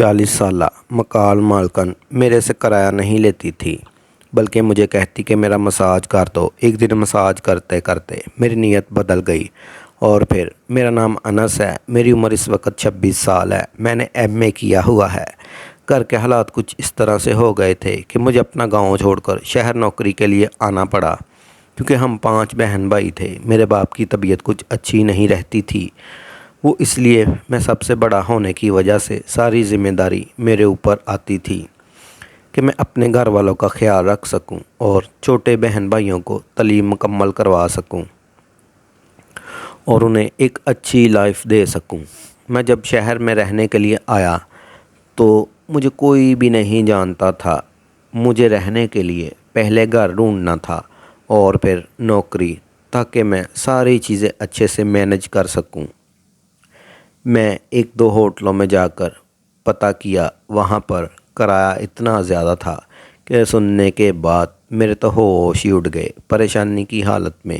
40 سالہ مکال مالکن میرے سے کرایہ نہیں لیتی تھی، بلکہ مجھے کہتی کہ میرا مساج کر دو۔ ایک دن مساج کرتے کرتے میری نیت بدل گئی اور پھر میرا نام انس ہے، میری عمر اس وقت 26 سال ہے، میں نے ایم اے کیا ہوا ہے۔ گھر کے حالات کچھ اس طرح سے ہو گئے تھے کہ مجھے اپنا گاؤں چھوڑ کر شہر نوکری کے لیے آنا پڑا، کیونکہ ہم 5 بہن بھائی تھے۔ میرے باپ کی طبیعت کچھ اچھی نہیں رہتی تھی، وہ اس لیے میں سب سے بڑا ہونے کی وجہ سے ساری ذمہ داری میرے اوپر آتی تھی کہ میں اپنے گھر والوں کا خیال رکھ سکوں اور چھوٹے بہن بھائیوں کو تعلیم مکمل کروا سکوں اور انہیں ایک اچھی لائف دے سکوں۔ میں جب شہر میں رہنے کے لیے آیا تو مجھے کوئی بھی نہیں جانتا تھا۔ مجھے رہنے کے لیے پہلے گھر ڈھونڈنا تھا اور پھر نوکری، تاکہ میں ساری چیزیں اچھے سے مینج کر سکوں۔ میں 1-2 ہوٹلوں میں جا کر پتہ کیا، وہاں پر کرایہ اتنا زیادہ تھا کہ سننے کے بعد میرے تو ہوش ہی اڑ گئے۔ پریشانی کی حالت میں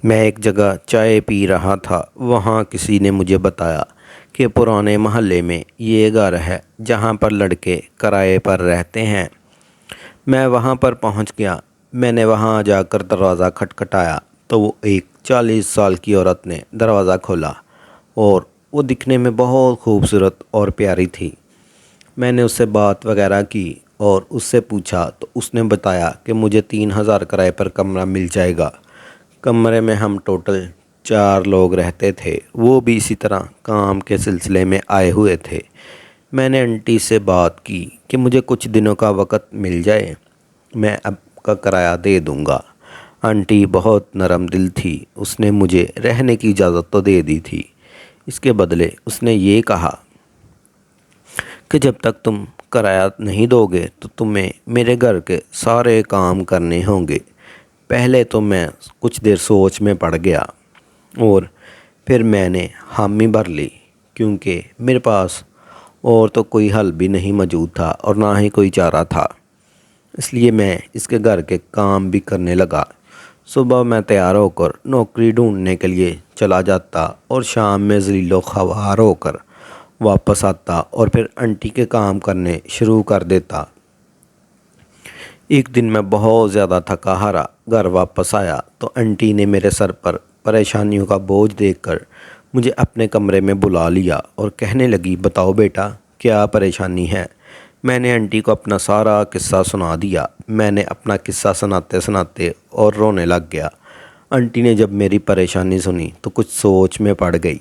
ایک جگہ چائے پی رہا تھا، وہاں کسی نے مجھے بتایا کہ پرانے محلے میں یہ گھر ہے جہاں پر لڑکے کرائے پر رہتے ہیں۔ میں وہاں پر پہنچ گیا۔ میں نے وہاں جا کر دروازہ کھٹکھٹایا تو وہ ایک 40 سال کی عورت نے دروازہ کھولا اور وہ دکھنے میں بہت خوبصورت اور پیاری تھی۔ میں نے اس سے بات وغیرہ کی اور اس سے پوچھا تو اس نے بتایا کہ مجھے 3000 کرائے پر کمرہ مل جائے گا۔ کمرے میں ہم ٹوٹل 4 لوگ رہتے تھے، وہ بھی اسی طرح کام کے سلسلے میں آئے ہوئے تھے۔ میں نے آنٹی سے بات کی کہ مجھے کچھ دنوں کا وقت مل جائے، میں اب کا کرایہ دے دوں گا۔ آنٹی بہت نرم دل تھی، اس نے مجھے رہنے کی اجازت تو دے دی تھی۔ اس کے بدلے اس نے یہ کہا کہ جب تک تم کرایہ نہیں دو گے تو تمہیں میرے گھر کے سارے کام کرنے ہوں گے۔ پہلے تو میں کچھ دیر سوچ میں پڑ گیا اور پھر میں نے حامی بھر لی، کیونکہ میرے پاس اور تو کوئی حل بھی نہیں موجود تھا اور نہ ہی کوئی چارہ تھا۔ اس لیے میں اس کے گھر کے کام بھی کرنے لگا۔ صبح میں تیار ہو کر نوکری ڈھونڈنے کے لیے چلا جاتا اور شام میں ذلیل و خوار ہو کر واپس آتا اور پھر آنٹی کے کام کرنے شروع کر دیتا۔ ایک دن میں بہت زیادہ تھکا ہارا گھر واپس آیا تو آنٹی نے میرے سر پر پریشانیوں کا بوجھ دیکھ کر مجھے اپنے کمرے میں بلا لیا اور کہنے لگی، بتاؤ بیٹا کیا پریشانی ہے؟ میں نے آنٹی کو اپنا سارا قصہ سنا دیا۔ میں نے اپنا قصہ سناتے سناتے اور رونے لگ گیا۔ آنٹی نے جب میری پریشانی سنی تو کچھ سوچ میں پڑ گئی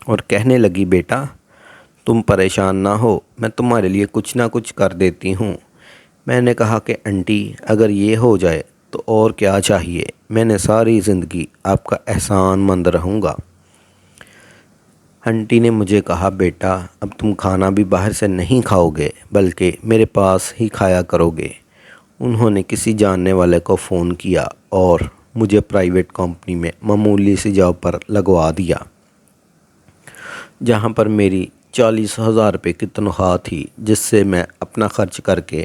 اور کہنے لگی، بیٹا تم پریشان نہ ہو، میں تمہارے لیے کچھ نہ کچھ کر دیتی ہوں۔ میں نے کہا کہ آنٹی اگر یہ ہو جائے تو اور کیا چاہیے، میں نے ساری زندگی آپ کا احسان مند رہوں گا۔ آنٹی نے مجھے کہا، بیٹا اب تم کھانا بھی باہر سے نہیں کھاؤ گے بلکہ میرے پاس ہی کھایا کرو گے۔ انہوں نے کسی جاننے والے کو فون کیا اور مجھے پرائیویٹ کمپنی میں معمولی سی جاب پر لگوا دیا، جہاں پر میری 40,000 روپے کی تنخواہ تھی، جس سے میں اپنا خرچ کر کے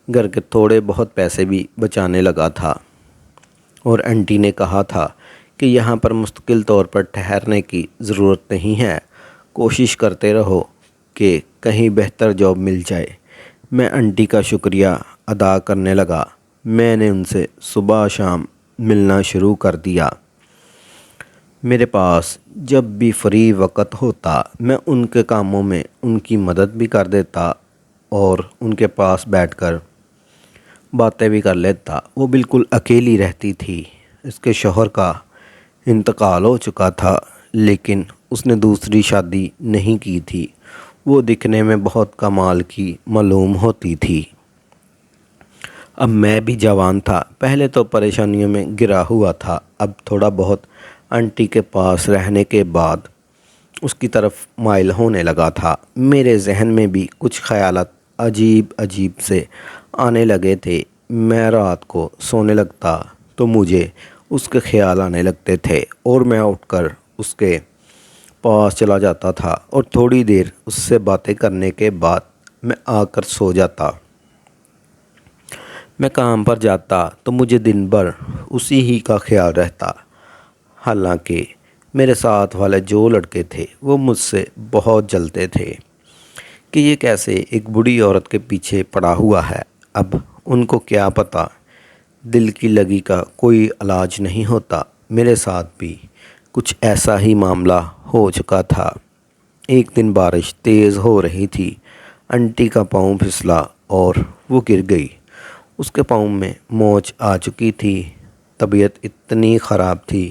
گھر کے تھوڑے بہت پیسے بھی بچانے لگا تھا۔ اور آنٹی نے کہا تھا کہ یہاں پر مستقل طور پر ٹھہرنے کی ضرورت نہیں ہے، کوشش کرتے رہو کہ کہیں بہتر جاب مل جائے۔ میں آنٹی کا شکریہ ادا کرنے لگا۔ میں نے ان سے صبح شام ملنا شروع کر دیا۔ میرے پاس جب بھی فری وقت ہوتا میں ان کے کاموں میں ان کی مدد بھی کر دیتا اور ان کے پاس بیٹھ کر باتیں بھی کر لیتا۔ وہ بالکل اکیلی رہتی تھی۔ اس کے شوہر کا انتقال ہو چکا تھا، لیکن اس نے دوسری شادی نہیں کی تھی۔ وہ دکھنے میں بہت کمال کی معلوم ہوتی تھی۔ اب میں بھی جوان تھا، پہلے تو پریشانیوں میں گھرا ہوا تھا، اب تھوڑا بہت آنٹی کے پاس رہنے کے بعد اس کی طرف مائل ہونے لگا تھا۔ میرے ذہن میں بھی کچھ خیالات عجیب سے آنے لگے تھے۔ میں رات کو سونے لگتا تو مجھے اس کے خیال آنے لگتے تھے اور میں اٹھ کر اس کے پاس چلا جاتا تھا اور تھوڑی دیر اس سے باتیں کرنے کے بعد میں آ کر سو جاتا۔ میں کام پر جاتا تو مجھے دن بھر اسی ہی کا خیال رہتا، حالانکہ میرے ساتھ والے جو لڑکے تھے وہ مجھ سے بہت جلتے تھے کہ یہ کیسے ایک بوڑھی عورت کے پیچھے پڑا ہوا ہے۔ اب ان کو کیا پتہ دل کی لگی کا کوئی علاج نہیں ہوتا۔ میرے ساتھ بھی کچھ ایسا ہی معاملہ ہو چکا تھا۔ ایک دن بارش تیز ہو رہی تھی۔ انٹی کا پاؤں پھسلا اور وہ گر گئی۔ اس کے پاؤں میں موچ آ چکی تھی۔ طبیعت اتنی خراب تھی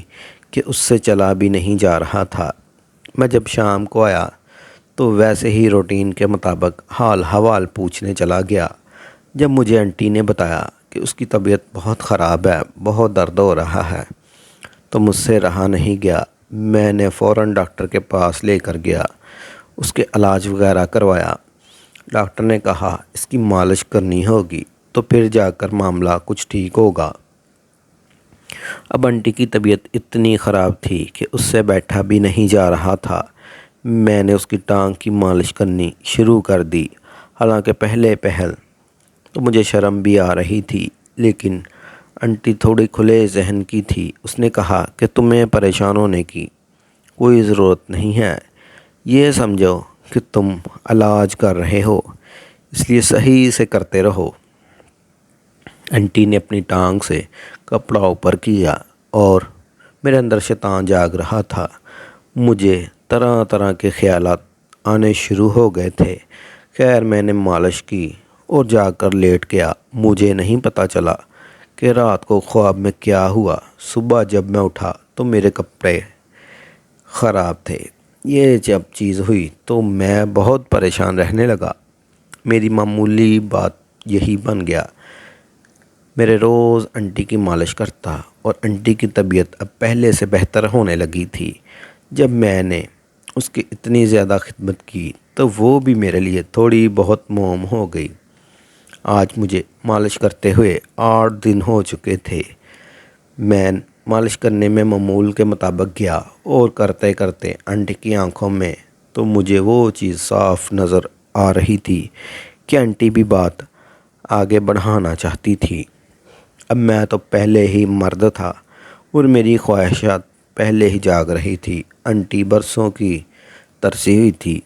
کہ اس سے چلا بھی نہیں جا رہا تھا۔ میں جب شام کو آیا تو ویسے ہی روٹین کے مطابق حال حوال پوچھنے چلا گیا۔ جب مجھے انٹی نے بتایا کہ اس کی طبیعت بہت خراب ہے، بہت درد ہو رہا ہے، تو مجھ سے رہا نہیں گیا۔ میں نے فوراً ڈاکٹر کے پاس لے کر گیا، اس کے علاج وغیرہ کروایا۔ ڈاکٹر نے کہا اس کی مالش کرنی ہوگی تو پھر جا کر معاملہ کچھ ٹھیک ہوگا۔ اب انٹی کی طبیعت اتنی خراب تھی کہ اس سے بیٹھا بھی نہیں جا رہا تھا۔ میں نے اس کی ٹانگ کی مالش کرنی شروع کر دی۔ حالانکہ پہلے پہل تو مجھے شرم بھی آ رہی تھی، لیکن انٹی تھوڑی کھلے ذہن کی تھی۔ اس نے کہا کہ تمہیں پریشان ہونے کی کوئی ضرورت نہیں ہے۔ یہ سمجھو کہ تم علاج کر رہے ہو، اس لیے صحیح سے کرتے رہو۔ انٹی نے اپنی ٹانگ سے کپڑا اوپر کیا اور میرے اندر شیطان جاگ رہا تھا۔ مجھے طرح طرح کے خیالات آنے شروع ہو گئے تھے۔ خیر میں نے مالش کی اور جا کر لیٹ گیا۔ مجھے نہیں پتہ چلا کہ رات کو خواب میں کیا ہوا۔ صبح جب میں اٹھا تو میرے کپڑے خراب تھے۔ یہ جب چیز ہوئی تو میں بہت پریشان رہنے لگا۔ میری معمولی بات یہی بن گیا۔ میرے روز انٹی کی مالش کرتا اور انٹی کی طبیعت اب پہلے سے بہتر ہونے لگی تھی۔ جب میں نے اس کی اتنی زیادہ خدمت کی تو وہ بھی میرے لیے تھوڑی بہت موم ہو گئی۔ آج مجھے مالش کرتے ہوئے 8 دن ہو چکے تھے۔ میں مالش کرنے میں معمول کے مطابق گیا اور کرتے کرتے انٹی کی آنکھوں میں تو مجھے وہ چیز صاف نظر آ رہی تھی کہ انٹی بھی بات آگے بڑھانا چاہتی تھی۔ اب میں تو پہلے ہی مرد تھا اور میری خواہشات پہلے ہی جاگ رہی تھی۔ انٹی برسوں کی ترسی ہوئی تھی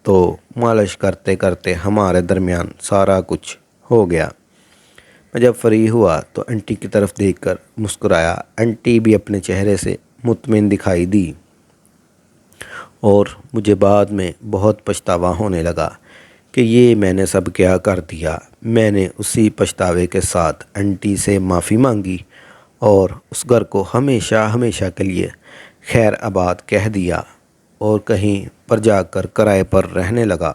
تو مالش کرتے کرتے ہمارے درمیان سارا کچھ ہو گیا۔ میں جب فری ہوا تو انٹی کی طرف دیکھ کر مسکرایا۔ انٹی بھی اپنے چہرے سے مطمئن دکھائی دی اور مجھے بعد میں بہت پچھتاوا ہونے لگا کہ یہ میں نے سب کیا کر دیا۔ میں نے اسی پچھتاوے کے ساتھ انٹی سے معافی مانگی اور اس گھر کو ہمیشہ ہمیشہ کے لیے خیر آباد کہہ دیا اور کہیں پر جا کر کرائے پر رہنے لگا۔